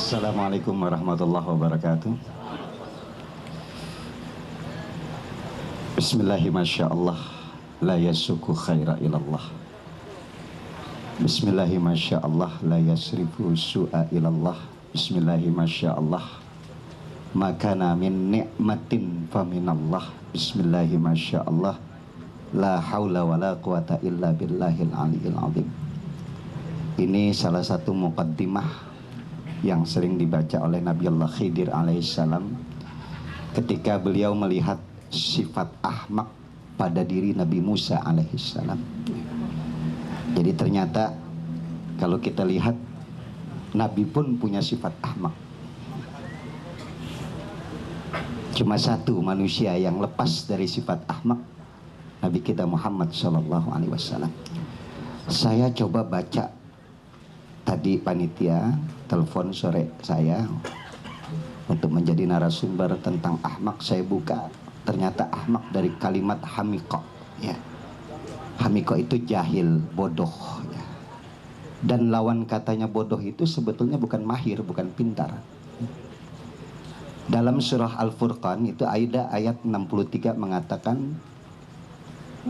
Assalamualaikum warahmatullahi wabarakatuh. Bismillahirrahmanirrahim. La yasuku khaira ilallah. Bismillahirrahmanirrahim. La yasrifu su'a ilallah. Bismillahirrahmanirrahim. Makana min ni'matin faminallah. Bismillahirrahmanirrahim. La haula wa la quwata illa billahil aliyil azim. Ini salah satu muqaddimah yang sering dibaca oleh Nabi Allah Khidir alaihissalam ketika beliau melihat sifat ahmak pada diri Nabi Musa alaihissalam. Jadi ternyata kalau kita lihat, Nabi pun punya sifat ahmak. Cuma satu manusia yang lepas dari sifat ahmak, Nabi kita Muhammad SAW. Saya coba baca tadi, panitia telepon sore saya untuk menjadi narasumber tentang ahmak. Saya buka, ternyata ahmak dari kalimat hamiko, ya. Hamiko itu jahil, bodoh, ya. Dan lawan katanya bodoh itu sebetulnya bukan mahir, bukan pintar. Dalam surah Al-Furqan itu ayat 63 mengatakan,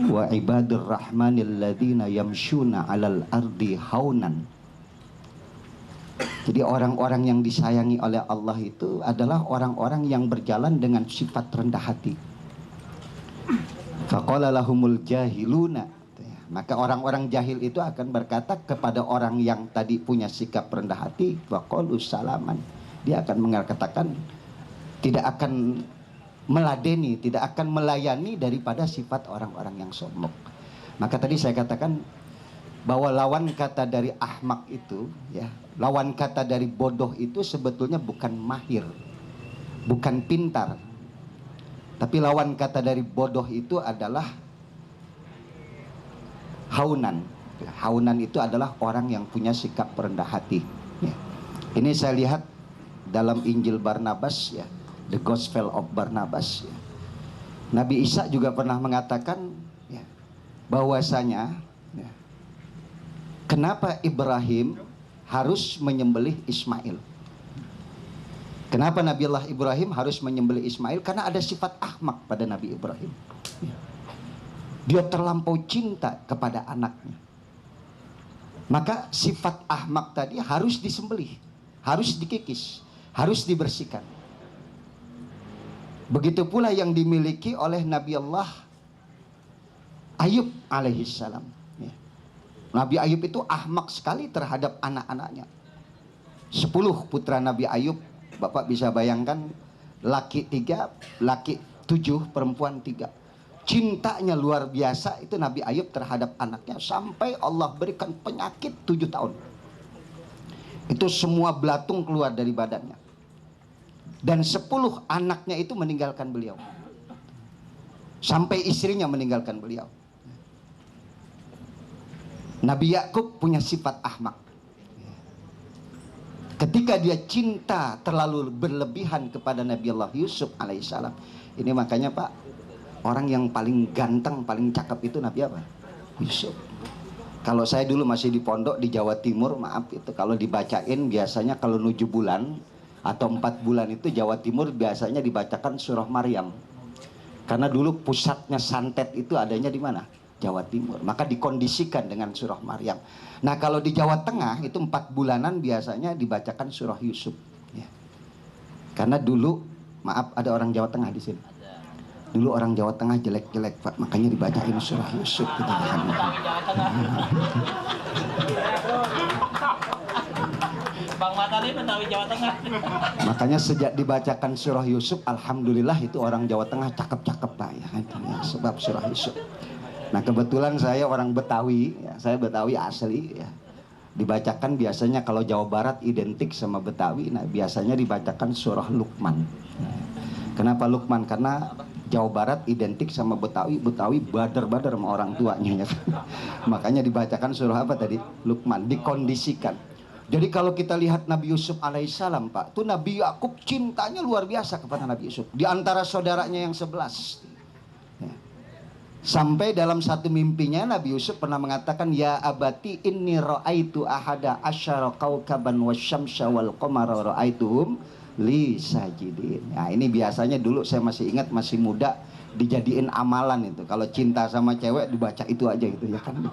wa ibadur rahmanil ladzina yamshuna 'alal ardi haunan. Jadi orang-orang yang disayangi oleh Allah itu adalah orang-orang yang berjalan dengan sifat rendah hati. Faqala lahumul jahiluna. Maka orang-orang jahil itu akan berkata kepada orang yang tadi punya sikap rendah hati, waqalu salaman. Dia akan mengatakan, tidak akan meladeni, tidak akan melayani daripada sifat orang-orang yang sombong. Maka tadi saya katakan bahwa lawan kata dari ahmak itu, ya, lawan kata dari bodoh itu sebetulnya bukan mahir, bukan pintar. Tapi lawan kata dari bodoh itu adalah haunan. Haunan itu adalah orang yang punya sikap rendah hati, ya. Ini saya lihat dalam Injil Barnabas, ya, The Gospel of Barnabas, ya. Nabi Isa juga pernah mengatakan, ya, bahwasanya, ya, kenapa Ibrahim harus menyembelih Ismail? Kenapa Nabi Allah Ibrahim harus menyembelih Ismail? Karena ada sifat ahmak pada Nabi Ibrahim. Dia terlampau cinta kepada anaknya. Maka sifat ahmak tadi harus disembelih, harus dikikis, harus dibersihkan. Begitu pula yang dimiliki oleh Nabi Allah Ayub alaihissalam. Nabi Ayub itu ahmak sekali terhadap anak-anaknya. 10 putra Nabi Ayub, Bapak bisa bayangkan, laki 3, laki 7, perempuan 3. Cintanya luar biasa itu Nabi Ayub terhadap anaknya, sampai Allah berikan penyakit 7 tahun. Itu semua belatung keluar dari badannya. Dan 10 anaknya itu meninggalkan beliau. Sampai istrinya meninggalkan beliau. Nabi Yakub punya sifat ahmak. Ketika dia cinta terlalu berlebihan kepada Nabi Allah Yusuf alaihissalam. Ini makanya Pak, orang yang paling ganteng, paling cakep itu Nabi apa? Yusuf. Kalau saya dulu masih di pondok di Jawa Timur, maaf itu kalau dibacain biasanya kalau 7 bulan atau 4 bulan itu Jawa Timur biasanya dibacakan surah Maryam. Karena dulu pusatnya santet itu adanya di mana? Jawa Timur. Maka dikondisikan dengan surah Maryam. Nah kalau di Jawa Tengah itu 4 bulanan biasanya dibacakan surah Yusuf, ya. Karena dulu, maaf, ada orang Jawa Tengah di sini. Dulu orang Jawa Tengah jelek-jelek Pak, makanya dibacain surah Yusuf. Kita Bang Matali Betawi Jawa Tengah. Makanya sejak dibacakan surah Yusuf, alhamdulillah itu orang Jawa Tengah cakep-cakep Pak, ya, sebab surah Yusuf. Nah kebetulan saya orang Betawi, ya, saya Betawi asli, ya. Dibacakan biasanya kalau Jawa Barat identik sama Betawi, nah biasanya dibacakan surah Luqman. Kenapa Luqman? Karena Jawa Barat identik sama Betawi, Betawi badar-badar sama orang tuanya, ya. Makanya dibacakan surah apa tadi? Luqman, dikondisikan. Jadi kalau kita lihat Nabi Yusuf alaihissalam Pak, itu Nabi Yakub cintanya luar biasa kepada Nabi Yusuf. Di antara saudaranya yang 11, ya. Sampai dalam satu mimpinya Nabi Yusuf pernah mengatakan, ya abati inni ra'aitu ahada asyara kaukaban wasyamsa wal qamara ra'aituhum li sajidin. Nah ini biasanya dulu saya masih ingat, masih muda, dijadiin amalan itu. Kalau cinta sama cewek dibaca itu aja gitu ya kan.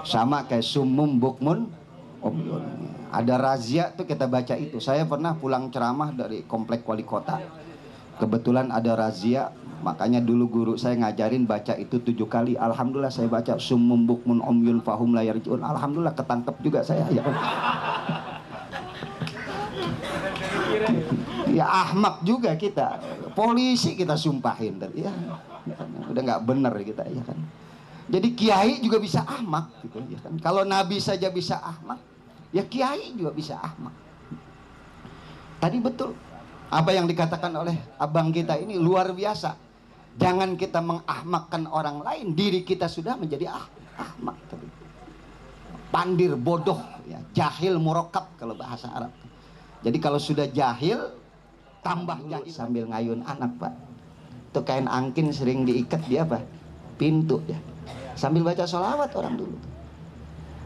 Sama kayak sumum bukmun umyun. Ada razia tuh kita baca itu. Saya pernah pulang ceramah dari komplek wali kota. Kebetulan ada razia. Makanya dulu guru saya ngajarin baca itu 7 kali. Alhamdulillah saya baca sumum bukmun umyun fahum la yarji'un. Alhamdulillah ketangkep juga saya ya. Ya ahmak juga kita. Polisi kita sumpahin ya. Udah nggak bener kita ya kan. Jadi kiai juga bisa ahmak gitu ya kan. Kalau nabi saja bisa ahmak, ya kiai juga bisa ahmak. Tadi betul apa yang dikatakan oleh abang kita ini luar biasa. Jangan kita mengahmakkan orang lain, diri kita sudah menjadi ahmak tadi. Pandir, bodoh, ya, jahil, murokab kalau bahasa Arab. Jadi kalau sudah jahil, tambah jahil sambil ngayun anak, Pak. Itu kain angkin sering diikat di apa? Pintu ya. Sambil baca sholawat orang dulu.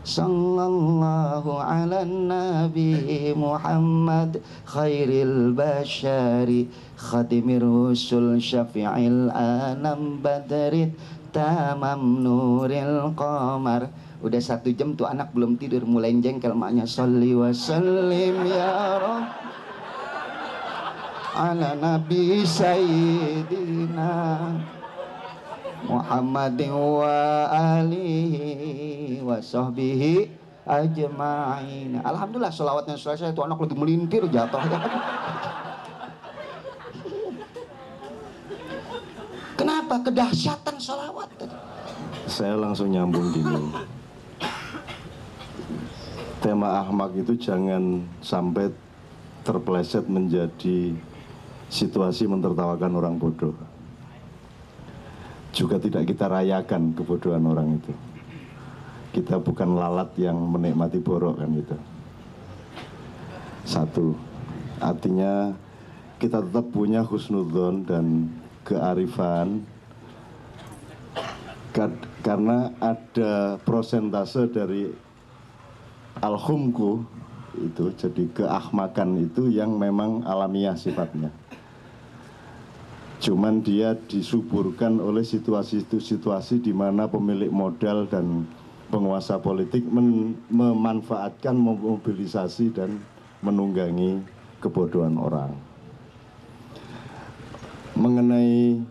Sallallahu ala nabi Muhammad khairil bashari khadimir rusul syafi'il anam badrit tamam nuril qamar. Udah 1 jam tuh anak belum tidur, mulai jengkel maknya. Sholli wa sallim ya Rabb ala nabi sayyidina Muhammadin wa alihi wa sahbihi ajma'in. Alhamdulillah sholawatnya selesai, itu anak lagi melintir jatuh. Kenapa? Kedahsyatan sholawat tadi. Saya langsung nyambung gini. Tema ahmak itu jangan sampai terpeleset menjadi situasi mentertawakan orang bodoh. Juga tidak kita rayakan kebodohan orang itu. Kita bukan lalat yang menikmati borok kan gitu. 1, artinya kita tetap punya husnudzon dan kearifan, karena ada prosentase dari al-humku itu, jadi keahmakan itu yang memang alamiah sifatnya. Cuman dia disuburkan oleh situasi-situasi di mana pemilik modal dan penguasa politik memanfaatkan, memobilisasi dan menunggangi kebodohan orang. Mengenai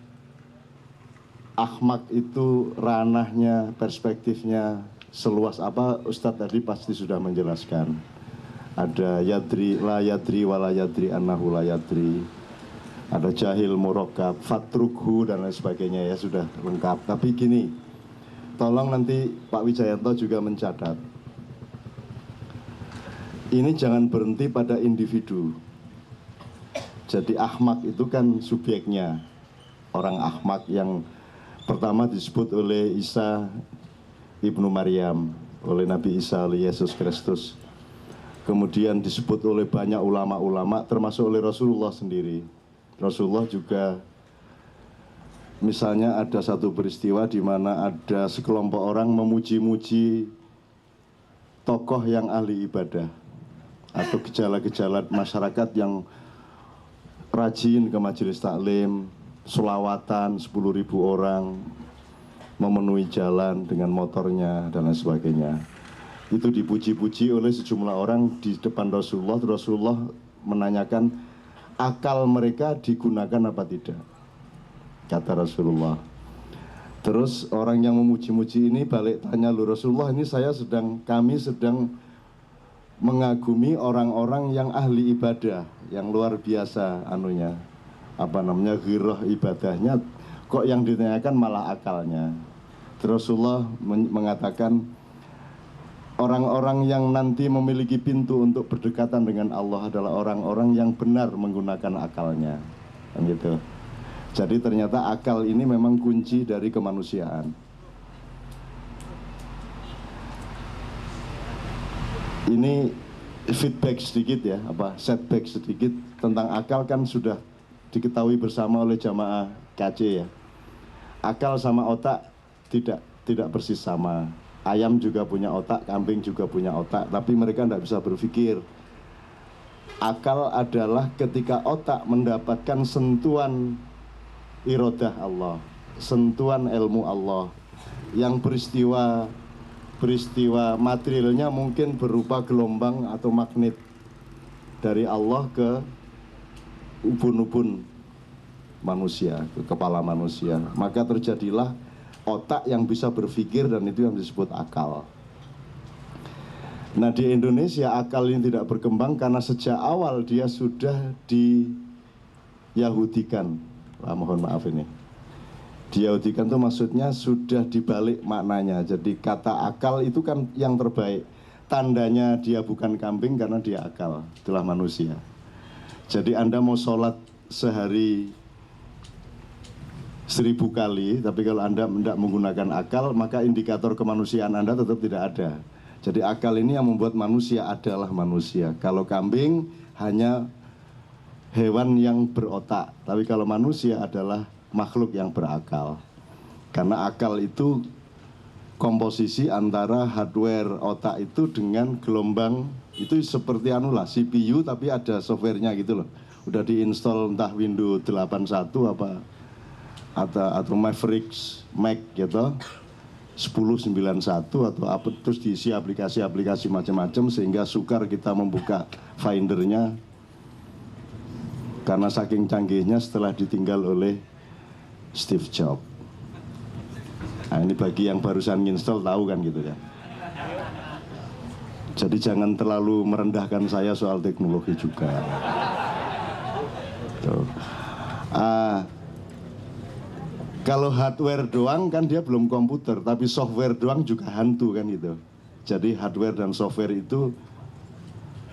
ahmak itu ranahnya, perspektifnya seluas apa, Ustadz tadi pasti sudah menjelaskan. Ada yadri, la yadri, wala yadri, annahu la yadri. Ada jahil, murokab, fatrukhu dan lain sebagainya, ya sudah lengkap. Tapi gini, tolong nanti Pak Wijayanto juga mencatat. Ini jangan berhenti pada individu. Jadi ahmak itu kan subjeknya. Orang ahmak yang pertama disebut oleh Isa ibnu Maryam, oleh Nabi Isa, oleh Yesus Kristus. Kemudian disebut oleh banyak ulama-ulama, termasuk oleh Rasulullah sendiri. Rasulullah juga, misalnya ada satu peristiwa di mana ada sekelompok orang memuji-muji tokoh yang ahli ibadah atau gejala-gejala masyarakat yang rajin ke majelis taklim, sholawatan 10.000 orang, memenuhi jalan dengan motornya dan lain sebagainya. Itu dipuji-puji oleh sejumlah orang di depan Rasulullah. Rasulullah menanyakan, akal mereka digunakan apa tidak? Kata Rasulullah. Terus orang yang memuji-muji ini balik tanya, lu Rasulullah, ini kami sedang mengagumi orang-orang yang ahli ibadah, yang luar biasa anunya, ghirah ibadahnya, kok yang ditanyakan malah akalnya. Terus Rasulullah mengatakan, orang-orang yang nanti memiliki pintu untuk berdekatan dengan Allah adalah orang-orang yang benar menggunakan akalnya, kan gitu. Jadi ternyata akal ini memang kunci dari kemanusiaan. Ini feedback sedikit ya, setback sedikit tentang akal kan sudah diketahui bersama oleh jamaah KC ya. akal sama otak tidak persis sama. Ayam juga punya otak, kambing juga punya otak, tapi mereka tidak bisa berpikir. Akal adalah ketika otak mendapatkan sentuhan irodah Allah, sentuhan ilmu Allah, yang peristiwa materialnya mungkin berupa gelombang atau magnet dari Allah ke ubun-ubun manusia, ke kepala manusia. Maka terjadilah otak yang bisa berpikir, dan itu yang disebut akal. Nah, di Indonesia akal ini tidak berkembang karena sejak awal dia sudah diyahudikan. Mohon maaf ini. Diyahudikan itu maksudnya sudah dibalik maknanya. Jadi kata akal itu kan yang terbaik. Tandanya dia bukan kambing karena dia akal. Itulah manusia. Jadi Anda mau sholat sehari 1000 kali, tapi kalau Anda tidak menggunakan akal, maka indikator kemanusiaan Anda tetap tidak ada. Jadi akal ini yang membuat manusia adalah manusia. Kalau kambing hanya hewan yang berotak, tapi kalau manusia adalah makhluk yang berakal. Karena akal itu komposisi antara hardware otak itu dengan gelombang, itu seperti CPU tapi ada softwarenya gitu loh. Udah diinstal entah Windows 81 atau Mavericks Mac gitu, 1091 atau apa, terus diisi aplikasi-aplikasi macam-macam sehingga sukar kita membuka findernya karena saking canggihnya setelah ditinggal oleh Steve Jobs. Nah, ini bagi yang barusan install tahu kan gitu ya. Jadi jangan terlalu merendahkan saya soal teknologi juga. Tuh. Kalau hardware doang kan dia belum komputer, tapi software doang juga hantu kan gitu. Jadi hardware dan software itu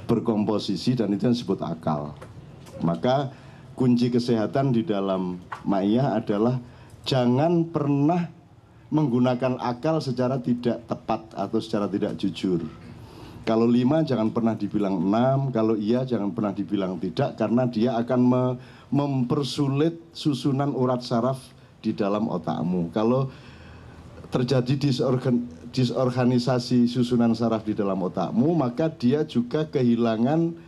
berkomposisi dan itu yang disebut akal. Maka kunci kesehatan di dalam Ma'iyah adalah jangan pernah menggunakan akal secara tidak tepat atau secara tidak jujur. Kalau 5 jangan pernah dibilang 6, kalau iya jangan pernah dibilang tidak, karena dia akan mempersulit susunan urat saraf di dalam otakmu. Kalau terjadi disorganisasi susunan saraf di dalam otakmu, maka dia juga kehilangan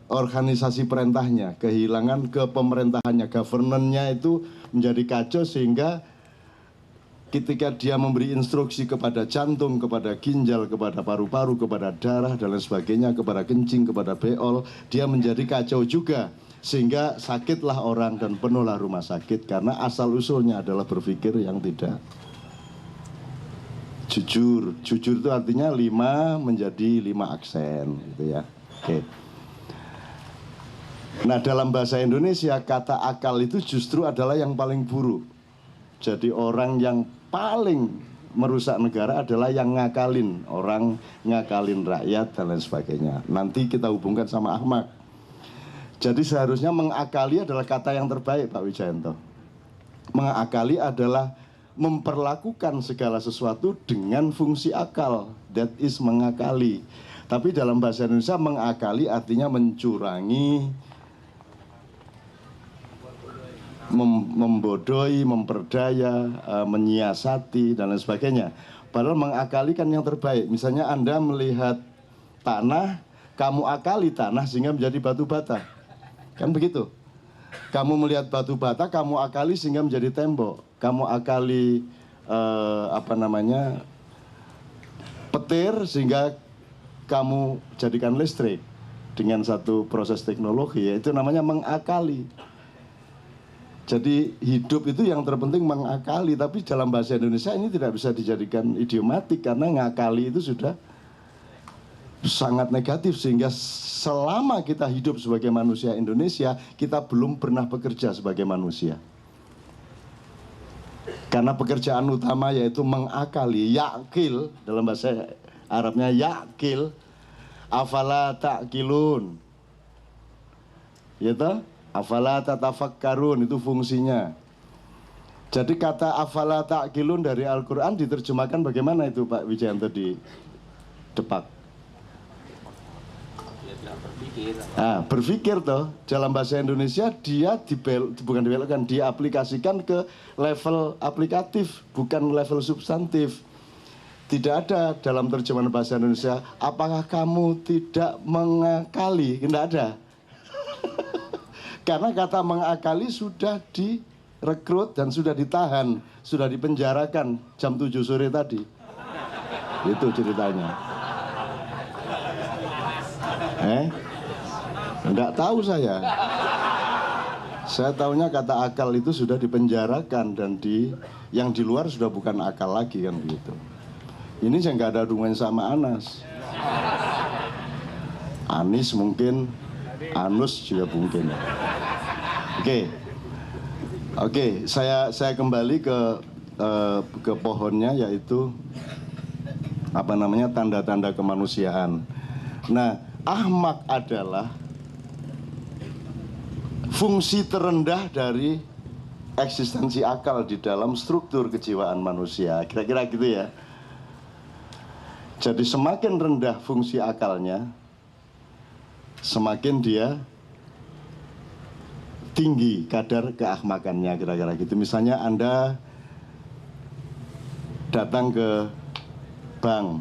organisasi perintahnya, kehilangan kepemerintahannya, governance-nya itu menjadi kacau, sehingga ketika dia memberi instruksi kepada jantung, kepada ginjal, kepada paru-paru, kepada darah dan lain sebagainya, kepada kencing, kepada beol, dia menjadi kacau juga, sehingga sakitlah orang dan penuhlah rumah sakit karena asal usulnya adalah berpikir yang tidak jujur. Jujur itu artinya 5 menjadi 5 aksen gitu ya. Oke. Nah, dalam bahasa Indonesia kata akal itu justru adalah yang paling buruk. Jadi orang yang paling merusak negara adalah yang ngakalin orang, ngakalin rakyat dan lain sebagainya. Nanti kita hubungkan sama Ahmad. Jadi seharusnya mengakali adalah kata yang terbaik, Pak Wijayanto. Mengakali adalah memperlakukan segala sesuatu dengan fungsi akal. That is mengakali. Tapi dalam bahasa Indonesia mengakali artinya mencurangi, membodohi, memperdaya, menyiasati dan lain sebagainya. Padahal mengakali kan yang terbaik. Misalnya Anda melihat tanah, kamu akali tanah sehingga menjadi batu bata. Kan begitu. Kamu melihat batu bata, kamu akali sehingga menjadi tembok. Kamu akali petir sehingga kamu jadikan listrik dengan satu proses teknologi, yaitu namanya mengakali. Jadi hidup itu yang terpenting mengakali, tapi dalam bahasa Indonesia ini tidak bisa dijadikan idiomatik karena ngakali itu sudah sangat negatif, sehingga selama kita hidup sebagai manusia Indonesia, kita belum pernah bekerja sebagai manusia. Karena pekerjaan utama yaitu mengakali, yakil, dalam bahasa Arabnya yakil, afala ta'kilun. Ya toh? Afala tatafakkarun, itu fungsinya. Jadi kata afala ta'kilun dari Al-Quran diterjemahkan bagaimana itu Pak Wijayanto di Depak? Dia tidak berpikir. Berpikir. Berpikir toh, dalam bahasa Indonesia dia bukan dibelokkan, dia aplikasikan ke level aplikatif, bukan level substantif. Tidak ada dalam terjemahan bahasa Indonesia, apakah kamu tidak mengakali? Tidak ada. Karena kata mengakali sudah direkrut dan sudah ditahan, sudah dipenjarakan jam 7 sore tadi. Itu ceritanya. Enggak tahu saya. Saya tahunya kata akal itu sudah dipenjarakan dan yang di luar sudah bukan akal lagi kan begitu. Ini saya nggak ada hubungan sama Anas. Anis mungkin, Anus juga mungkin. Oke, saya kembali ke pohonnya, yaitu tanda-tanda kemanusiaan. Nah, ahmak adalah fungsi terendah dari eksistensi akal di dalam struktur kejiwaan manusia. Kira-kira gitu ya. Jadi semakin rendah fungsi akalnya, semakin dia tinggi kadar keahmakannya, kira-kira gitu. Misalnya Anda datang ke bank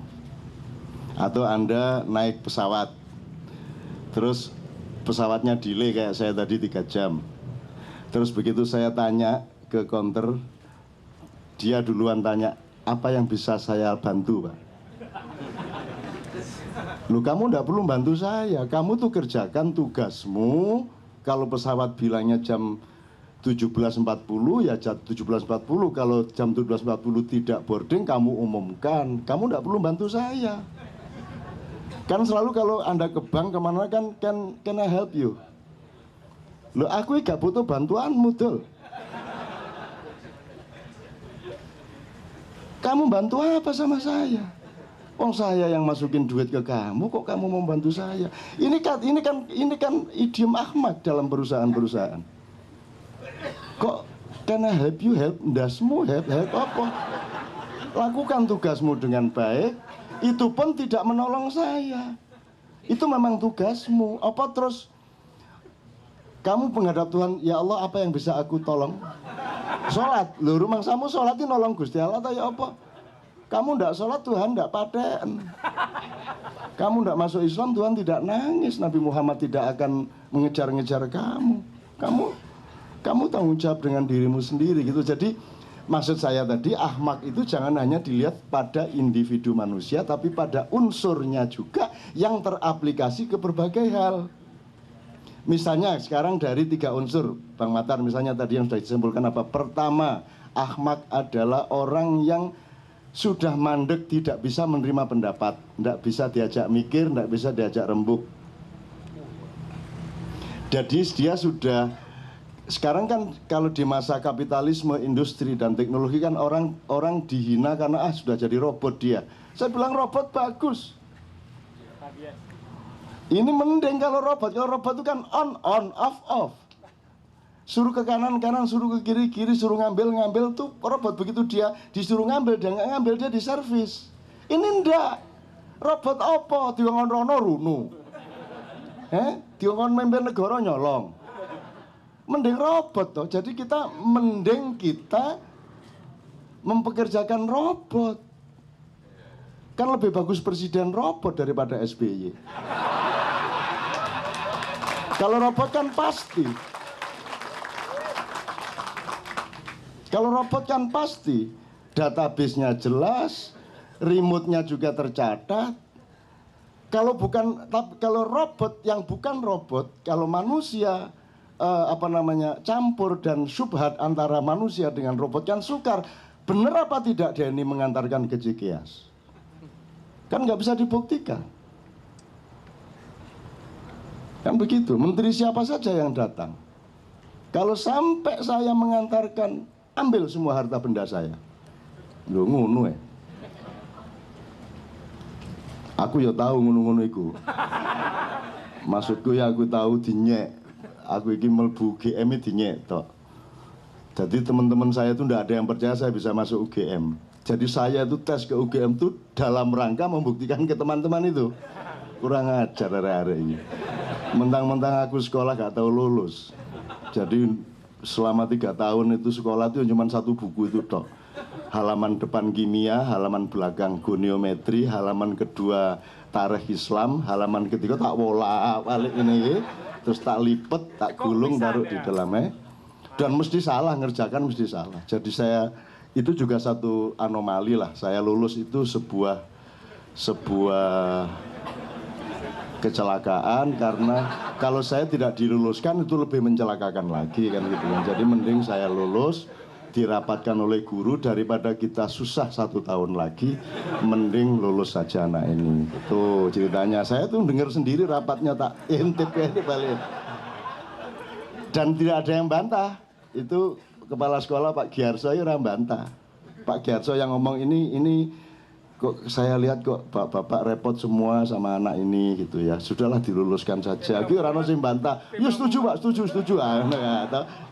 atau Anda naik pesawat, terus pesawatnya delay kayak saya tadi 3 jam. Terus begitu saya tanya ke counter, dia duluan tanya, apa yang bisa saya bantu, Pak? Loh, kamu enggak perlu bantu saya, kamu tuh kerjakan tugasmu. Kalau pesawat bilangnya jam 17.40 ya jam 17.40. Kalau jam 17.40 tidak boarding, kamu umumkan. Kamu enggak perlu bantu saya. Kan selalu kalau Anda ke bank kemana kan can I help you? Loh, aku gak butuh bantuanmu, Dul. Kamu bantu apa sama saya? Saya yang masukin duit ke kamu, kok kamu mau bantu saya? Ini kan idiom ahmak dalam perusahaan-perusahaan. Kok can I help you? Help ndasmu, help apa? Lakukan tugasmu dengan baik. Itu pun tidak menolong saya. Itu memang tugasmu. Apa terus kamu menghadap Tuhan, ya Allah, apa yang bisa aku tolong? Sholat. Loh, rumah kamu sholat ini nolong Gusti Allah atau ya apa? Kamu tidak sholat, Tuhan tidak paten. Kamu tidak masuk Islam, Tuhan tidak nangis. Nabi Muhammad tidak akan mengejar-ngejar kamu. Kamu tanggung jawab dengan dirimu sendiri gitu. Jadi maksud saya tadi, ahmak itu jangan hanya dilihat pada individu manusia, tapi pada unsurnya juga yang teraplikasi ke berbagai hal. Misalnya sekarang dari 3 unsur, Bang Matar, misalnya tadi yang sudah disimpulkan apa? Pertama, ahmak adalah orang yang sudah mandek, tidak bisa menerima pendapat, tidak bisa diajak mikir, tidak bisa diajak rembuk. Jadi dia sudah, sekarang kan kalau di masa kapitalisme, industri dan teknologi kan orang dihina karena sudah jadi robot dia. Saya bilang robot bagus. Ini mending kalau robot itu kan on off. Suruh ke kanan, suruh ke kiri, suruh ngambil tuh robot. Begitu dia disuruh ngambil, dia nggak ngambil, dia diservis. Ini ndak. Robot apa? Diongkon rono runu. Diongkon memimpin negara nyolong. Mending robot toh. Jadi mending kita mempekerjakan robot. Kan lebih bagus presiden robot daripada SBY. Kalau robot kan pasti. Kalau robot kan pasti, database-nya jelas, remote-nya juga tercatat. Kalau robot yang bukan robot, kalau manusia campur dan syubhat antara manusia dengan robot kan sukar. Benar apa tidak dia ini mengantarkan ke Cikias? Kan nggak bisa dibuktikan. Kan begitu, menteri siapa saja yang datang. Kalau sampai saya mengantarkan, ambil semua harta benda saya. Lho ngono ya. Aku ya tahu ngono-ngono iku. Maksudku ya aku tahu dinyek. Aku iki mlebu UGM dinyek tok. Jadi teman-teman saya itu ndak ada yang percaya saya bisa masuk UGM. Jadi saya itu tes ke UGM itu dalam rangka membuktikan ke teman-teman itu. Kurang ajar arek-arek ini. Mentang-mentang aku sekolah gak tahu lulus. Jadi selama 3 tahun itu sekolah itu cuma 1 buku itu tok. Halaman depan kimia, halaman belakang goniometri, halaman kedua tarikh Islam, halaman ketiga tak bolak-balik ini, terus tak lipet, tak gulung, taruh di dalamnya. Dan mesti salah, ngerjakan mesti salah. Jadi saya, itu juga satu anomali lah. Saya lulus itu sebuah kecelakaan, karena kalau saya tidak diluluskan itu lebih mencelakakan lagi kan gitu kan. Jadi mending saya lulus, dirapatkan oleh guru daripada kita susah 1 tahun lagi, mending lulus saja anak ini. Itu ceritanya. Saya tuh dengar sendiri rapatnya, tak intip ini balik. Dan tidak ada yang bantah. Itu kepala sekolah Pak Giarso ya orang bantah. Pak Giarso yang ngomong ini kok saya lihat kok bapak repot semua sama anak ini gitu ya. Sudahlah diluluskan saja. Ki ora ono sing bantah. Ya setuju Pak, setuju.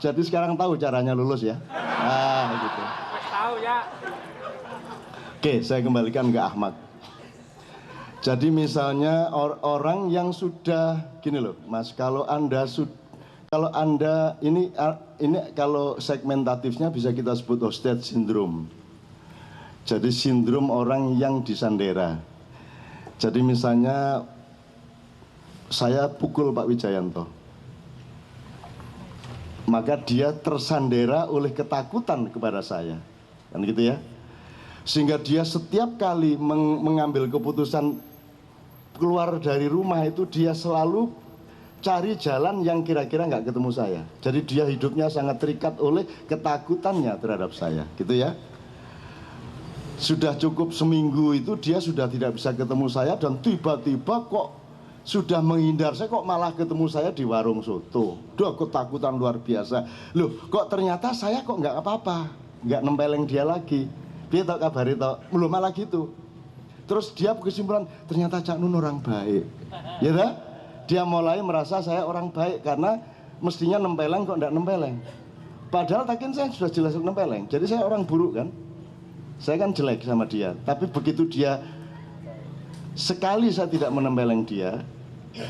Jadi sekarang tahu caranya lulus ya. Gitu. Tahu ya. Oke, saya kembalikan ke Ahmad. Jadi misalnya orang yang sudah gini loh, Mas, kalau Anda ini kalau segmentatifnya bisa kita sebut hostage syndrome. Jadi sindrom orang yang disandera. Jadi misalnya saya pukul Pak Wijayanto, maka dia tersandera oleh ketakutan kepada saya, kan gitu ya. Sehingga dia setiap kali mengambil keputusan keluar dari rumah itu dia selalu cari jalan yang kira-kira nggak ketemu saya. Jadi dia hidupnya sangat terikat oleh ketakutannya terhadap saya, gitu ya. Sudah cukup seminggu itu dia sudah tidak bisa ketemu saya, dan tiba-tiba kok sudah menghindar saya, kok malah ketemu saya di warung soto. Duh, ketakutan luar biasa. Loh, kok ternyata saya kok nggak apa-apa, nggak nempeleng dia lagi. Dia tahu kabar itu, belum malah gitu. Terus dia kesimpulan, ternyata Cak Nun orang baik, ya dah? Dia mulai merasa saya orang baik karena mestinya nempeleng kok nggak nempeleng. Padahal takin saya sudah jelas nempeleng. Jadi saya orang buruk kan? Saya kan jelek sama dia. Tapi begitu dia sekali saya tidak menempeleng dia,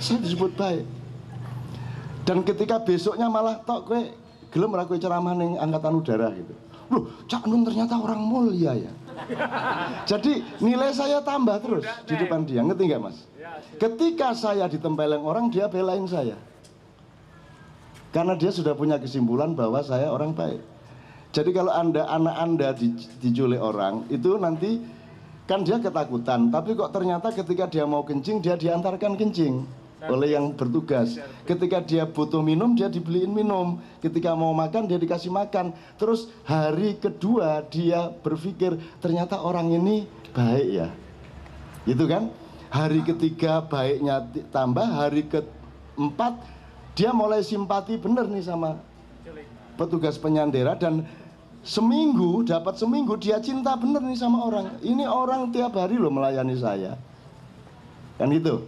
saya disebut baik. Dan ketika besoknya malah tok kowe gelem ora kowe ceramah ning angkatan udara gitu. Loh, Cak Nun ternyata orang mulia ya. Jadi nilai saya tambah terus di depan dia, ngerti nggak Mas? Ketika saya ditempeleng orang, dia belain saya. Karena dia sudah punya kesimpulan bahwa saya orang baik. Jadi kalau anak Anda diculik orang, itu nanti kan dia ketakutan. Tapi kok ternyata ketika dia mau kencing, dia diantarkan kencing oleh yang bertugas. Ketika dia butuh minum, dia dibeliin minum. Ketika mau makan, dia dikasih makan. Terus hari kedua dia berpikir, ternyata orang ini baik ya. Gitu kan? Hari ketiga baiknya tambah, hari keempat dia mulai simpati bener nih sama petugas penyandera, dan dapat seminggu dia cinta bener nih sama orang. Ini orang tiap hari loh melayani saya. Kan itu.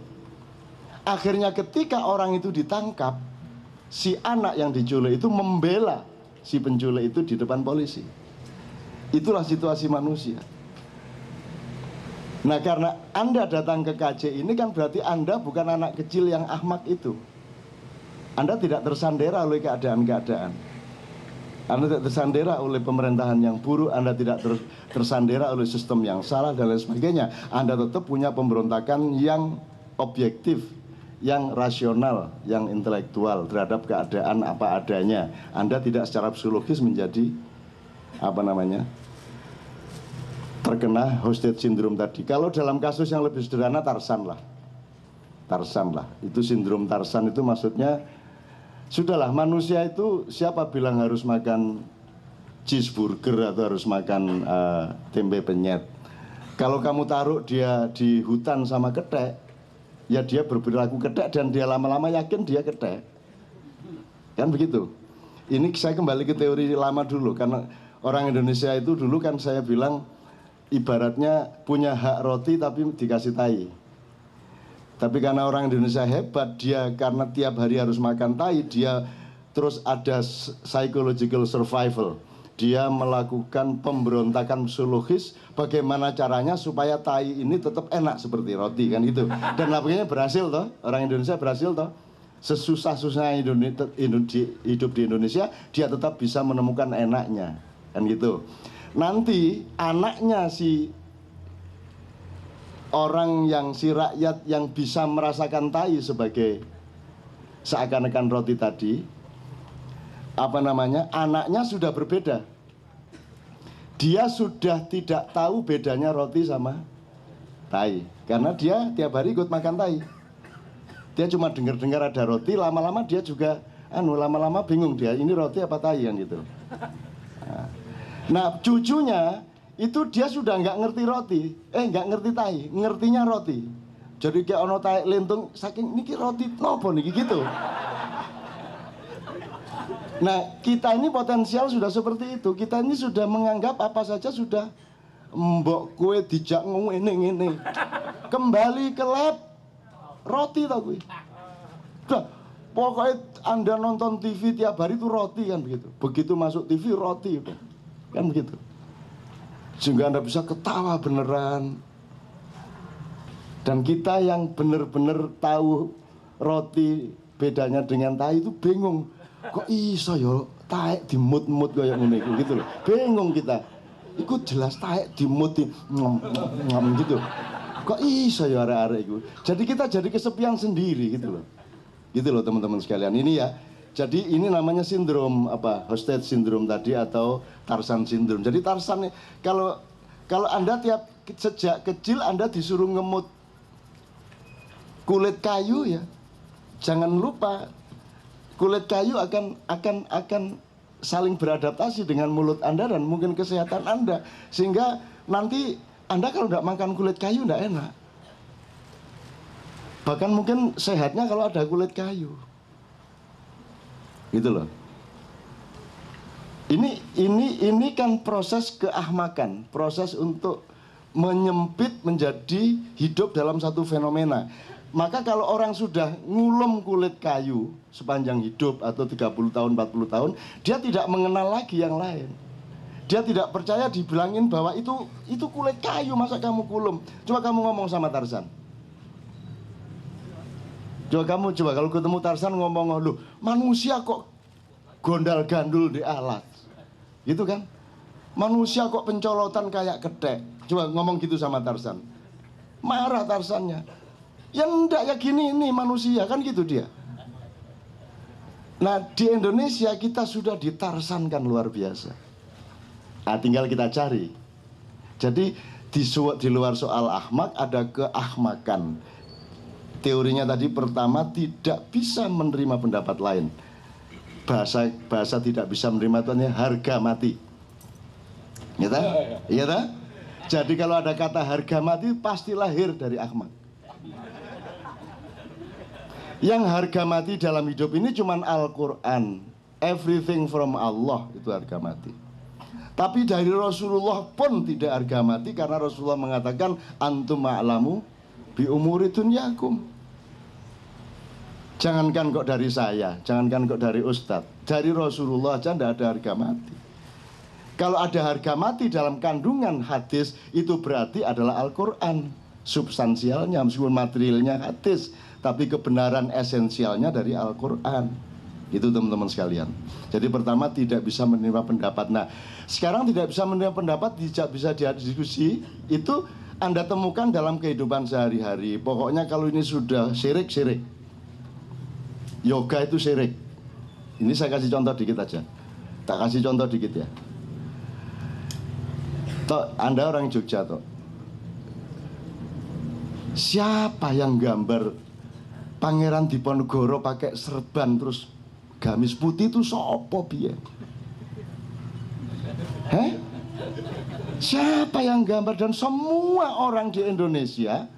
Akhirnya ketika orang itu ditangkap, si anak yang diculik itu membela si penculik itu di depan polisi. Itulah situasi manusia. Nah, karena Anda datang ke KJ ini kan berarti Anda bukan anak kecil yang ahmak itu. Anda tidak tersandera oleh keadaan-keadaan. Anda tidak tersandera oleh pemerintahan yang buruk. Anda tidak tersandera oleh sistem yang salah dan lain sebagainya. Anda tetap punya pemberontakan yang objektif, yang rasional, yang intelektual terhadap keadaan apa adanya. Anda tidak secara psikologis menjadi terkena hostage syndrome tadi. Kalau dalam kasus yang lebih sederhana, Tarsan lah. Itu sindrom Tarsan itu maksudnya, sudahlah manusia itu siapa bilang harus makan cheeseburger atau harus makan tempe penyet. Kalau kamu taruh dia di hutan sama ketek, ya dia berperilaku ketek dan dia lama-lama yakin dia ketek. Kan begitu. Ini saya kembali ke teori lama dulu, karena orang Indonesia itu dulu kan saya bilang ibaratnya punya hak roti tapi dikasih tai. Tapi karena orang Indonesia hebat, dia karena tiap hari harus makan tai, dia terus ada psychological survival. Dia melakukan pemberontakan psikologis bagaimana caranya supaya tai ini tetap enak seperti roti kan itu. Dan akhirnya berhasil toh, orang Indonesia berhasil toh. sesusah-susahnya hidup di Indonesia, dia tetap bisa menemukan enaknya, kan gitu. Nanti anaknya si orang yang si rakyat yang bisa merasakan tai sebagai seakan-akan roti tadi, anaknya sudah berbeda. Dia sudah tidak tahu bedanya roti sama tai, karena dia tiap hari ikut makan tai. Dia cuma dengar-dengar ada roti, lama-lama dia juga lama-lama bingung dia ini roti apa tai kan gitu. Nah cucunya itu dia sudah nggak ngerti roti, nggak ngerti tai, ngertinya roti. Jadi kayak ono tai lentung saking niki roti nopo niki gitu. Nah kita ini potensial sudah seperti itu. Kita ini sudah menganggap apa saja sudah mbok kue dijak ngene. Kembali ke lab roti tau gue. Pokoknya Anda nonton TV tiap hari itu roti kan begitu. Begitu masuk TV roti udah. Kan begitu. Sehingga Anda bisa ketawa beneran. Dan kita yang bener-bener tahu roti bedanya dengan tai itu bingung. Kok iso yo taek dimut-mut kayak ngene iku gitu loh. Bingung kita. Iku jelas taek dimut di ngom gitu. Kok iso ya arek-arek iku. Jadi kita jadi kesepian sendiri gitu loh. Gitu loh teman-teman sekalian. Ini ya. Jadi ini namanya sindrom Hosted syndrome tadi atau Tarzan syndrome. Jadi Tarzan kalau Anda sejak kecil Anda disuruh ngemut kulit kayu ya. Jangan lupa kulit kayu akan saling beradaptasi dengan mulut Anda dan mungkin kesehatan Anda, sehingga nanti Anda kalau tidak makan kulit kayu tidak enak. Bahkan mungkin sehatnya kalau ada kulit kayu, gitu loh. Ini kan proses keahmakan, proses untuk menyempit menjadi hidup dalam satu fenomena. Maka kalau orang sudah ngulem kulit kayu sepanjang hidup atau 30 tahun, 40 tahun, dia tidak mengenal lagi yang lain. Dia tidak percaya dibilangin bahwa itu kulit kayu, masa kamu kulem. Coba kamu ngomong sama Tarzan. Coba kalau ketemu Tarzan ngomong, loh manusia kok gondal-gandul di alat. Gitu kan? Manusia kok pencolotan kayak ketek. Coba ngomong gitu sama Tarzan. Marah Tarzannya. Ya enggak, ya gini ini manusia kan gitu dia. Nah di Indonesia kita sudah ditarsankan luar biasa. Nah tinggal kita cari. Jadi di luar soal ahmak ada keahmakan. Teorinya tadi pertama tidak bisa menerima pendapat lain. Bahasa tidak bisa menerima itu harga mati. Iya tak? Jadi kalau ada kata harga mati pasti lahir dari ahmak. Yang harga mati dalam hidup ini cuma Al-Quran. Everything from Allah itu harga mati. Tapi dari Rasulullah pun tidak harga mati, karena Rasulullah mengatakan antum ma'lamu bi umuri dunyakum. Jangankan kok dari saya, jangankan kok dari Ustadz, dari Rasulullah aja tidak ada harga mati. Kalau ada harga mati dalam kandungan hadis, itu berarti adalah Al-Quran. Substansialnya, meskipun materialnya hadis, tapi kebenaran esensialnya dari Al-Quran. Itu teman-teman sekalian. Jadi pertama tidak bisa menerima pendapat. Nah sekarang tidak bisa menerima pendapat, tidak bisa didiskusi. Itu Anda temukan dalam kehidupan sehari-hari. Pokoknya kalau ini sudah syirik. Yoga itu syirik. Ini saya kasih contoh dikit aja. Tak kasih contoh dikit ya. Anda orang Jogja toh. Siapa yang gambar Pangeran Diponegoro pakai serban terus gamis putih itu sopo piye? Siapa yang gambar? Dan semua orang di Indonesia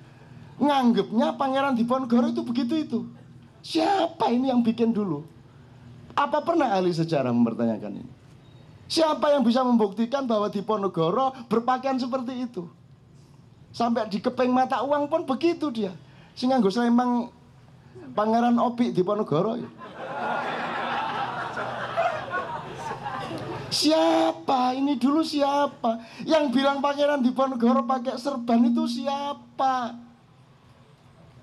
nganggepnya Pangeran Diponegoro itu begitu itu. Siapa ini yang bikin dulu? Apa pernah ahli sejarah mempertanyakan ini? Siapa yang bisa membuktikan bahwa Diponegoro berpakaian seperti itu? Sampai di keping mata uang pun begitu dia. Sehingga nggo Sleman Pangeran Obi Diponegoro. Siapa? Ini dulu siapa? Yang bilang Pangeran Diponegoro pakai serban itu siapa?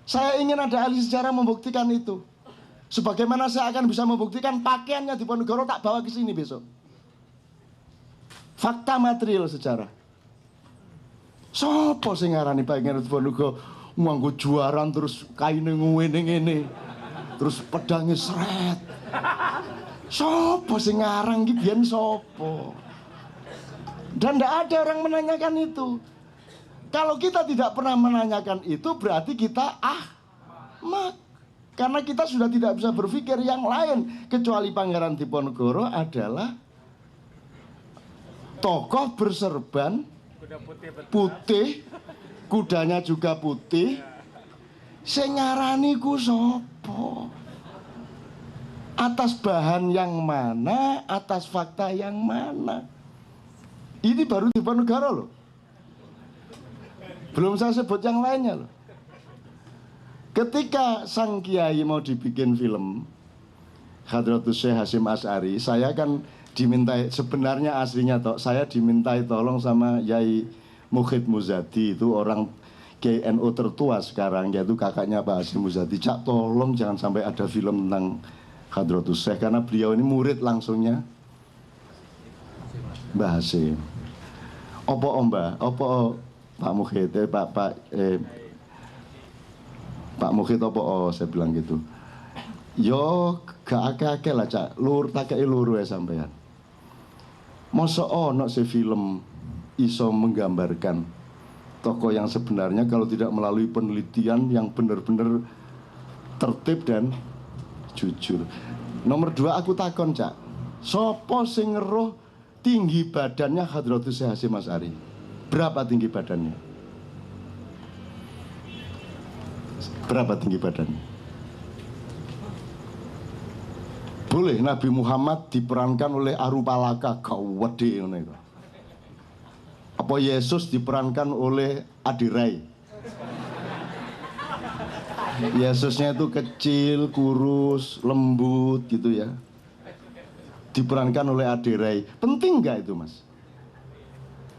Saya ingin ada ahli sejarah membuktikan itu. Sebagaimana saya akan bisa membuktikan pakaiannya Diponegoro tak bawa ke sini besok. Fakta material sejarah. Sopo sing ngarani pakaian Diponegoro nganggo juaran terus kaine ngene-ngene. Terus pedangnya seret. Sopo sing ngarang iki biyen sopo? Dan tidak ada orang menanyakan itu. Kalau kita tidak pernah menanyakan itu berarti kita ahmak. Karena kita sudah tidak bisa berpikir yang lain. Kecuali Pangeran Diponegoro adalah tokoh berserban putih, kudanya juga putih. Sing ngarani ku sopo? Atas bahan yang mana, atas fakta yang mana? Ini baru Diponegoro loh. Belum saya sebut yang lainnya loh. Ketika sang kiai mau dibikin film Hadratus Syekh Hasyim Asy'ari, saya kan dimintai, sebenarnya aslinya saya dimintai tolong sama Yai Mukhid Muzadi, itu orang Kiai NU tertua sekarang, yaitu kakaknya Pak Hasyim Muzadi. Cak, tolong jangan sampai ada film tentang Hadratus Syekh, karena beliau ini murid langsungnya Mbah Hasyim. Opo Mbah, opo Pak Mukhid, Pak Mukhid opo, saya bilang gitu. Yo gak akeh-akeh lah Cak, tak kei luru ya sampean. Mosok ono se film iso menggambarkan tokoh yang sebenarnya kalau tidak melalui penelitian yang benar-benar tertib dan jujur. Nomor 2 aku takon Cak, sopo sing ngeruh tinggi badannya Hadratus Syekh Hasyim Asy'ari? Berapa tinggi badannya? Berapa tinggi badannya? Boleh Nabi Muhammad diperankan oleh Arupalaka gawede ngono iku. Apa Yesus diperankan oleh Adirai? Yesusnya itu kecil, kurus, lembut gitu ya. Diperankan oleh Adirai. Penting nggak itu Mas?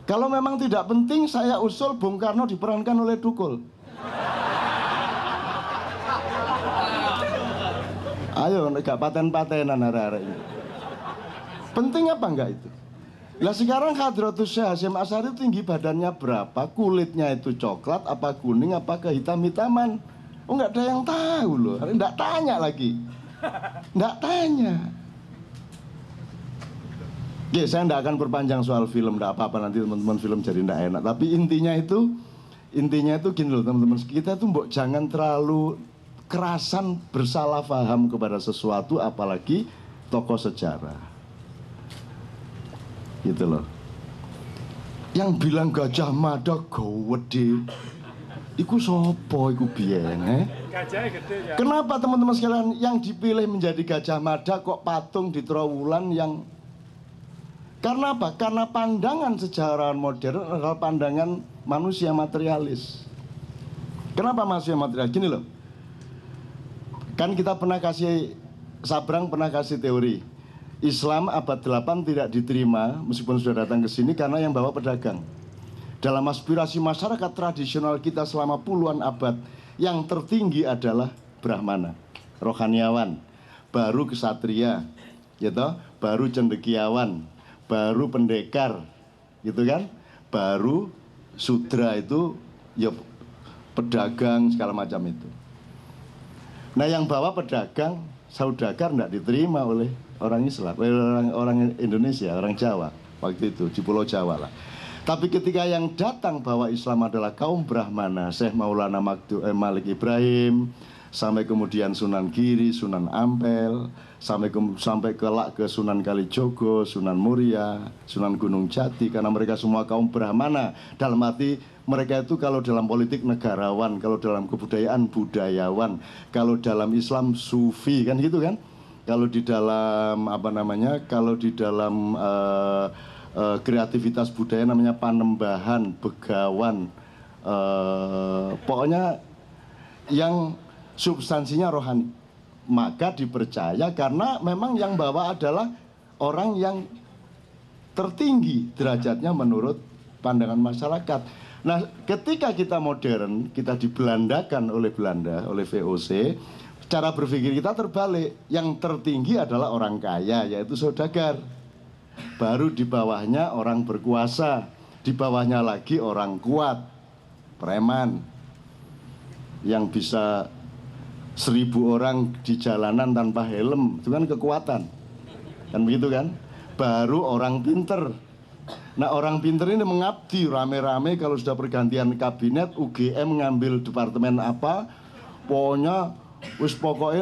Kalau memang tidak penting, saya usul Bung Karno diperankan oleh Dukul. Ayo, gak paten-patenan arek-arek ini. Penting apa enggak itu? Lah sekarang Hadratus Syekh Hasyim Asy'ari tinggi badannya berapa? Kulitnya itu coklat, apa kuning, apa kehitam-hitaman? Oh, nggak ada yang tahu loh. Nggak tanya lagi. Nggak tanya. Ya, saya nggak akan perpanjang soal film, nggak apa-apa, nanti teman-teman film jadi nggak enak. Tapi intinya itu gini loh teman-teman, kita tuh mbok jangan terlalu kerasan bersalah paham kepada sesuatu, apalagi tokoh sejarah. Gitu loh. Yang bilang Gajah Mada gawede, iku sopo iku biyen, Gajahnya gede ya. Kenapa teman-teman sekalian yang dipilih menjadi Gajah Mada kok patung di Trowulan yang... Karena apa? Karena pandangan sejarawan modern adalah pandangan manusia materialis. Kenapa manusia materialis? Gini loh. Kan kita pernah kasih, Sabrang pernah kasih teori. Islam abad 8 tidak diterima meskipun sudah datang ke sini karena yang bawa pedagang. Dalam aspirasi masyarakat tradisional kita selama puluhan abad, yang tertinggi adalah Brahmana, rohaniawan, baru kesatria, gitu, baru cendekiawan, baru pendekar, gitu kan, baru sudra itu ya pedagang segala macam itu. Nah yang bawa pedagang, saudagar tidak diterima oleh orang Islam, orang Indonesia, orang Jawa waktu itu di Pulau Jawa lah. Tapi ketika yang datang bawa Islam adalah kaum Brahmana, Syekh Maulana Malik Ibrahim, sampai kemudian Sunan Giri, Sunan Ampel, sampai kelak ke Sunan Kalijogo, Sunan Muria, Sunan Gunung Jati, karena mereka semua kaum Brahmana. Dalam arti mereka itu kalau dalam politik negarawan, kalau dalam kebudayaan budayawan, kalau dalam Islam sufi, kan gitu kan? Kalau di dalam kalau di dalam kreativitas budaya namanya panembahan, begawan, pokoknya yang substansinya rohani. Maka dipercaya karena memang yang bawa adalah orang yang tertinggi derajatnya menurut pandangan masyarakat. Nah, ketika kita modern, kita dibelandakan oleh Belanda, oleh VOC, cara berpikir kita terbalik. Yang tertinggi adalah orang kaya, yaitu saudagar. Baru di bawahnya orang berkuasa, di bawahnya lagi orang kuat, preman, yang bisa 1000 orang di jalanan tanpa helm, itu kan kekuatan, kan begitu kan? Baru orang pinter. Nah, orang pinter ini mengabdi rame-rame. Kalau sudah pergantian kabinet, UGM ngambil departemen apa, pokoknya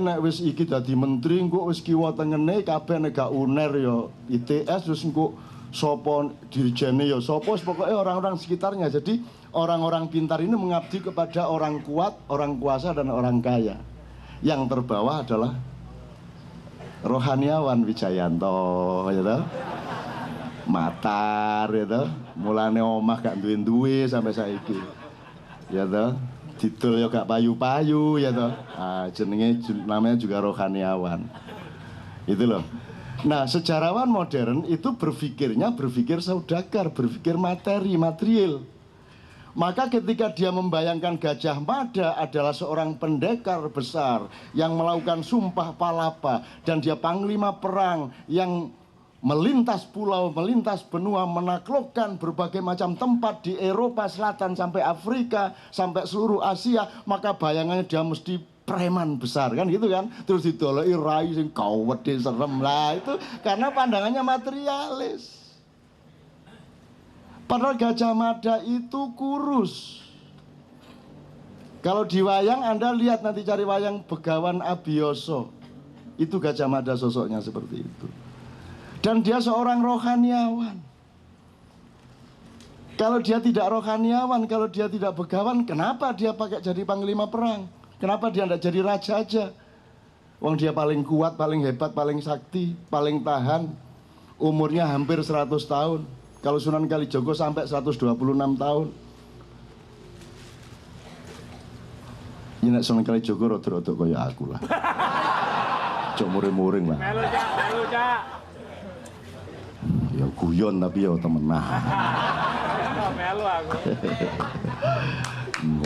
nek wis iki dadi menteri engko wis kiwa tengene kabeh nek gak UNER ya ITS, terus engko sapa dirjene ya sapa, pokoknya orang-orang sekitarnya. Jadi orang-orang pintar ini mengabdi kepada orang kuat, orang kuasa, dan orang kaya. Yang terbawah adalah rohaniawan Wijayanto, ya toh? Matar, ya toh? Mulane omah gak duwe-duwe sampai saiki, ya toh? Didol ya gak payu-payu, ya toh? Jenenge namanya juga rohaniawan. Itu loh. Nah, sejarawan modern itu berpikir saudagar, berpikir material. Maka ketika dia membayangkan Gajah Mada adalah seorang pendekar besar yang melakukan sumpah palapa, dan dia panglima perang yang melintas pulau, melintas benua, menaklukkan berbagai macam tempat di Eropa Selatan sampai Afrika, sampai seluruh Asia, maka bayangannya dia mesti preman besar, kan gitu kan. Terus didoloi rai sing kawedhe serem lah, itu karena pandangannya materialis. Padahal Gajah Mada itu kurus. Kalau di wayang, Anda lihat nanti cari wayang Begawan Abiyasa, itu Gajah Mada sosoknya seperti itu. Dan dia seorang rohaniawan. Kalau dia tidak rohaniawan, kalau dia tidak begawan, kenapa dia pakai jadi panglima perang? Kenapa dia tidak jadi raja aja? Wong dia paling kuat, paling hebat, paling sakti, paling tahan. Umurnya hampir 100 tahun. Kalau Sunan Kalijogo sampai 126 tahun. Ini Sunan Kalijogo rodok-rodok kaya aku lah. Cok muring-muring lah. Melu Cak. Ya guyon tapi ya temenan. Melu aku.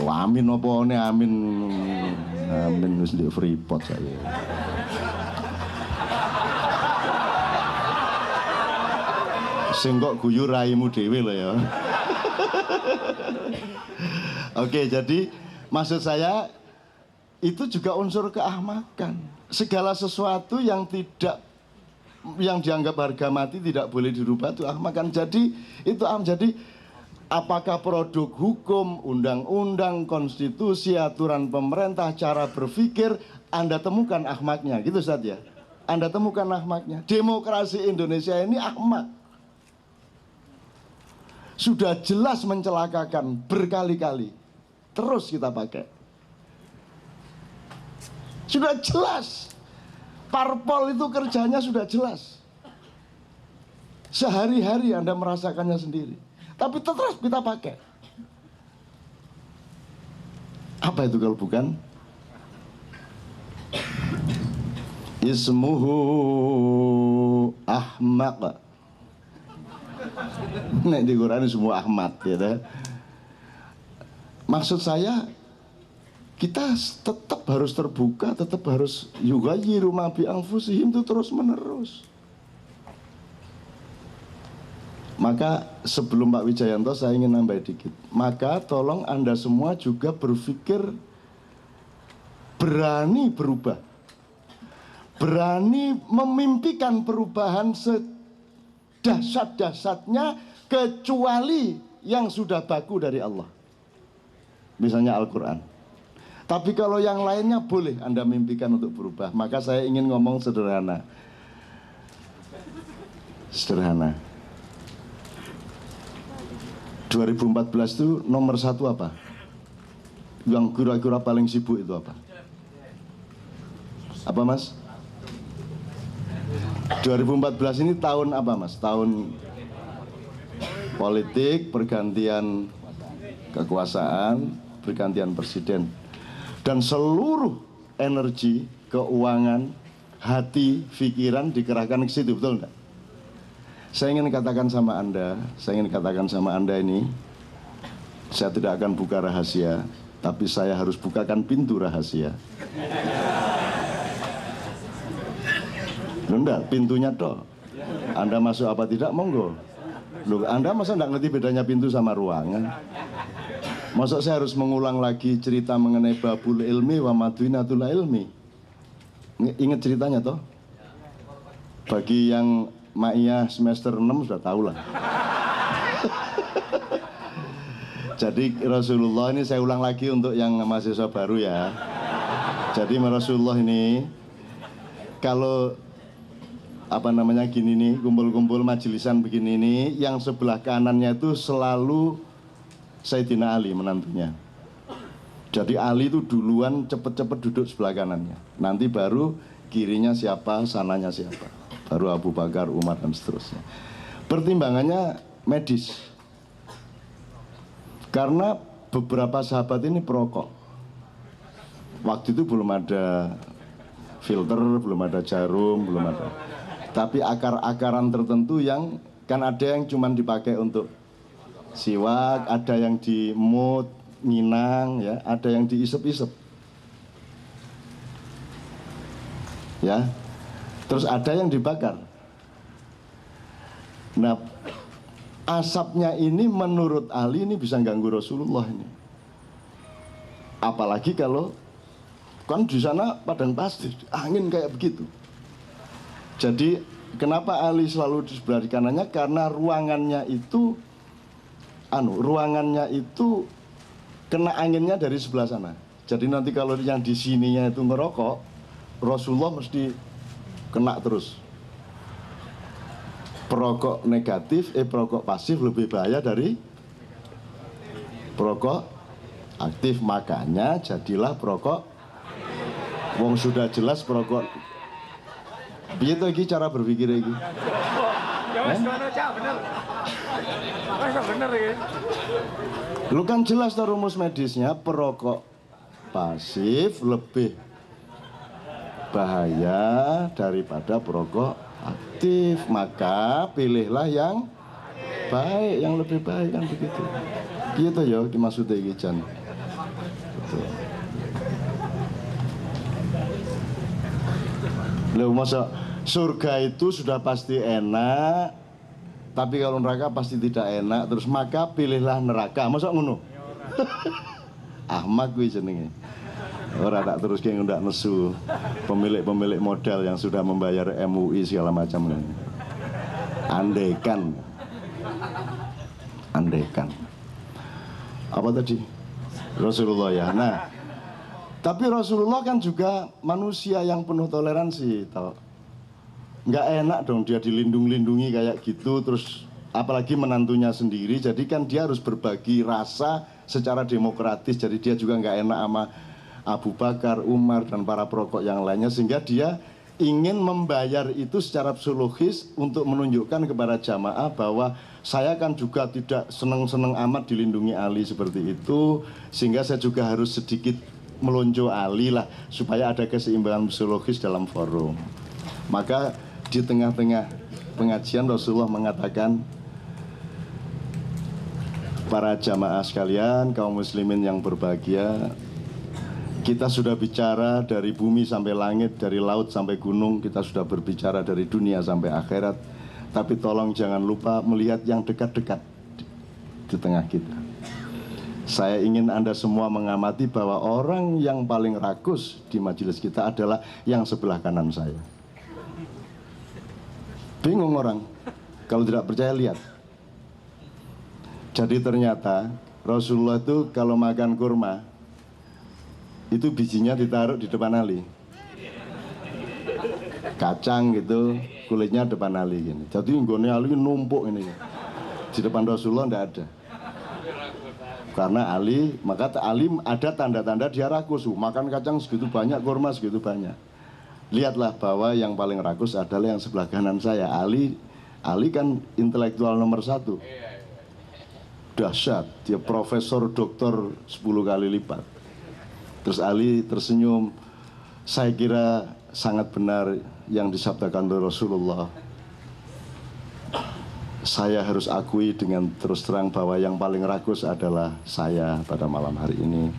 Amin apa ne amin. Amin wis di Freeport saya. Sing kok guyu raimu dhewe lho ya. Oke, jadi maksud saya itu juga unsur keahmakan. Segala sesuatu yang dianggap harga mati tidak boleh dirubah, itu ahmakan. Jadi itu jadi apakah produk hukum, undang-undang, konstitusi, aturan pemerintah, cara berpikir, Anda temukan ahmaknya, gitu Ustaz ya. Anda temukan ahmaknya. Demokrasi Indonesia ini ahmak. Sudah jelas mencelakakan berkali-kali. Terus kita pakai. Sudah jelas. Parpol itu kerjanya sudah jelas. Sehari-hari Anda merasakannya sendiri. Tapi tetap kita pakai. Apa itu kalau bukan? Ismuhu ahmaq. Nek di Quran semua Ahmad, ya. Maksud saya kita tetap harus terbuka, tetap harus yughayyiru ma bi anfusihim, itu terus menerus. Maka sebelum Pak Wijayanto saya ingin nambah dikit. Maka tolong Anda semua juga berpikir berani berubah. Berani memimpikan perubahan dahsyat-dahsyatnya, kecuali yang sudah baku dari Allah. Misalnya Al-Quran. Tapi kalau yang lainnya boleh Anda mimpikan untuk berubah. Maka saya ingin ngomong sederhana. Sederhana. 2014 itu nomor 1 apa? Yang kira-kira paling sibuk itu apa? Apa Mas? 2014 ini tahun apa Mas? Tahun politik, pergantian kekuasaan, pergantian presiden. Dan seluruh energi, keuangan, hati, pikiran dikerahkan ke situ, betul enggak? Saya ingin katakan sama Anda ini, saya tidak akan buka rahasia. tapi saya harus bukakan pintu rahasia. Loh, enggak, pintunya toh. Anda masuk apa tidak, monggo. Loh, Anda masa enggak ngerti bedanya pintu sama ruangan? Masa saya harus mengulang lagi cerita mengenai babul ilmi wa madinatul ilmi? Ingat ceritanya toh? Bagi yang Ma'iyah semester 6 sudah tahu lah. Jadi Rasulullah ini saya ulang lagi untuk yang mahasiswa baru ya. Jadi Rasulullah ini kalau gini nih, kumpul-kumpul majelisan begini nih, yang sebelah kanannya itu selalu Sayyidina Ali menantunya. Jadi Ali itu duluan cepet-cepet duduk sebelah kanannya. Nanti baru kirinya siapa, sananya siapa. Baru Abu Bakar, Umar dan seterusnya. Pertimbangannya medis. Karena beberapa sahabat ini perokok. Waktu itu belum ada filter, belum ada jarum, belum ada. Tapi akar-akaran tertentu yang kan ada yang cuma dipakai untuk siwak, ada yang dimut, nginang, ya, ada yang diisep-isep, ya. Terus ada yang dibakar. Nah, asapnya ini menurut Ali ini bisa ganggu Rasulullah ini. Apalagi kalau kan di sana padang pasir, angin kayak begitu. Jadi kenapa Ali selalu di sebelah kanannya? Karena ruangannya itu kena anginnya dari sebelah sana. Jadi nanti kalau yang di sininya itu ngerokok, Rasulullah mesti kena terus. Perokok negatif, perokok pasif lebih bahaya dari perokok aktif. Makanya jadilah perokok. Wong sudah jelas perokok. Piye to iki cara berpikir iki? Ya wis ngono Cak, bener. Wis bener iki. Lu kan jelas tuh rumus medisnya, perokok pasif lebih bahaya daripada perokok aktif. Maka pilihlah yang baik, yang lebih baik, kan begitu. Gitu ya maksudnya iki Jan. Betul. Loh, masa surga itu sudah pasti enak, tapi kalau neraka pasti tidak enak. Terus maka pilihlah neraka. Masa ngono? Ahmak kuwi jenenge. Ora tak terus ki ngundak nesu pemilik-pemilik modal yang sudah membayar MUI segala macam. Andaikan. Apa tadi? Rasulullah ya. Nah, tapi Rasulullah kan juga manusia yang penuh toleransi, tau. Nggak enak dong dia dilindungi kayak gitu, terus apalagi menantunya sendiri. Jadi kan dia harus berbagi rasa secara demokratis. Jadi dia juga nggak enak sama Abu Bakar, Umar, dan para perokok yang lainnya. Sehingga dia ingin membayar itu secara psikologis untuk menunjukkan kepada jamaah bahwa saya kan juga tidak seneng-seneng amat dilindungi Ali seperti itu. Sehingga saya juga harus sedikit melonjo Ali lah, supaya ada keseimbangan psikologis dalam forum. Maka di tengah-tengah pengajian Rasulullah mengatakan, para jamaah sekalian, kaum muslimin yang berbahagia, kita sudah bicara dari bumi sampai langit, dari laut sampai gunung, kita sudah berbicara dari dunia sampai akhirat. Tapi tolong jangan lupa melihat yang dekat-dekat di tengah kita. Saya ingin Anda semua mengamati bahwa orang yang paling rakus di majelis kita adalah yang sebelah kanan saya. Bingung orang, kalau tidak percaya lihat. Jadi ternyata Rasulullah itu kalau makan kurma, itu bijinya ditaruh di depan Ali. Kacang gitu, kulitnya depan Ali gini. Jadi nggone Ali numpuk ini. Di depan Rasulullah tidak ada. Karena Ali, maka Ali ada tanda-tanda dia rakus. Makan kacang segitu banyak, kurma segitu banyak. Lihatlah bahwa yang paling rakus adalah yang sebelah kanan saya. Ali kan intelektual nomor 1. Dahsyat, dia profesor doktor 10 kali lipat. Terus Ali tersenyum. Saya kira sangat benar yang disabdakan oleh Rasulullah. Saya harus akui dengan terus terang bahwa yang paling rakus adalah saya pada malam hari ini.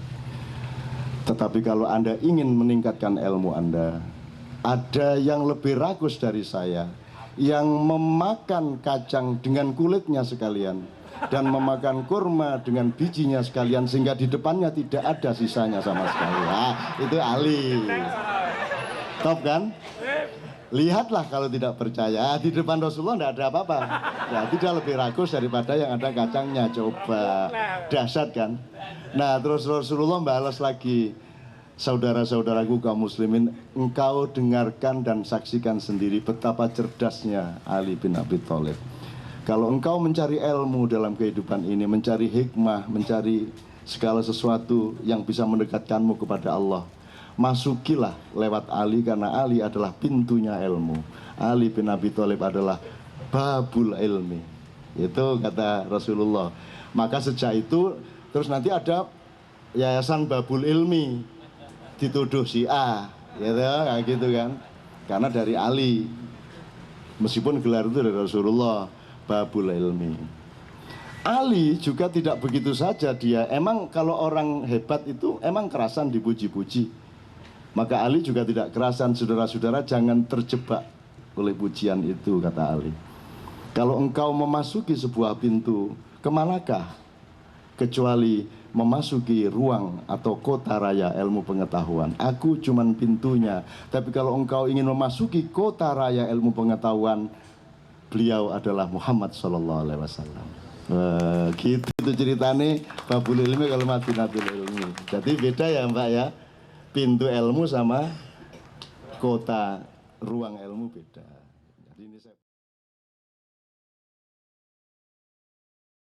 Tetapi kalau Anda ingin meningkatkan ilmu Anda, ada yang lebih rakus dari saya, yang memakan kacang dengan kulitnya sekalian, dan memakan kurma dengan bijinya sekalian, sehingga di depannya tidak ada sisanya sama sekali. Nah, itu Ali. Top kan? Lihatlah kalau tidak percaya, di depan Rasulullah tidak ada apa-apa. Ya, tidak lebih rakus daripada yang ada kacangnya. Coba, dahsyat kan? Nah, terus Rasulullah balas lagi, saudara-saudaraku kaum muslimin, engkau dengarkan dan saksikan sendiri betapa cerdasnya Ali bin Abi Thalib. Kalau engkau mencari ilmu dalam kehidupan ini, mencari hikmah, mencari segala sesuatu yang bisa mendekatkanmu kepada Allah, masukilah lewat Ali, karena Ali adalah pintunya ilmu. Ali bin Abi Thalib adalah babul ilmi. Itu kata Rasulullah. Maka sejak itu terus nanti ada yayasan babul ilmi, dituduh si A, gitu, kayak gitu kan. Karena dari Ali. Meskipun gelar itu dari Rasulullah, babul ilmi. Ali juga tidak begitu saja dia. Emang kalau orang hebat itu emang kerasan dipuji-puji. Maka Ali juga tidak kerasan. Saudara-saudara, jangan terjebak oleh pujian itu, kata Ali. Kalau engkau memasuki sebuah pintu, kemanakah? Kecuali memasuki ruang atau kota raya ilmu pengetahuan. Aku cuman pintunya. Tapi kalau engkau ingin memasuki kota raya ilmu pengetahuan, beliau adalah Muhammad Sallallahu Alaihi Wasallam. Gitu itu ceritanya babul ilmi kalau madinatul ilmi. Jadi beda ya Mbak ya. Pintu ilmu sama kota ruang ilmu beda. Jadi ini saya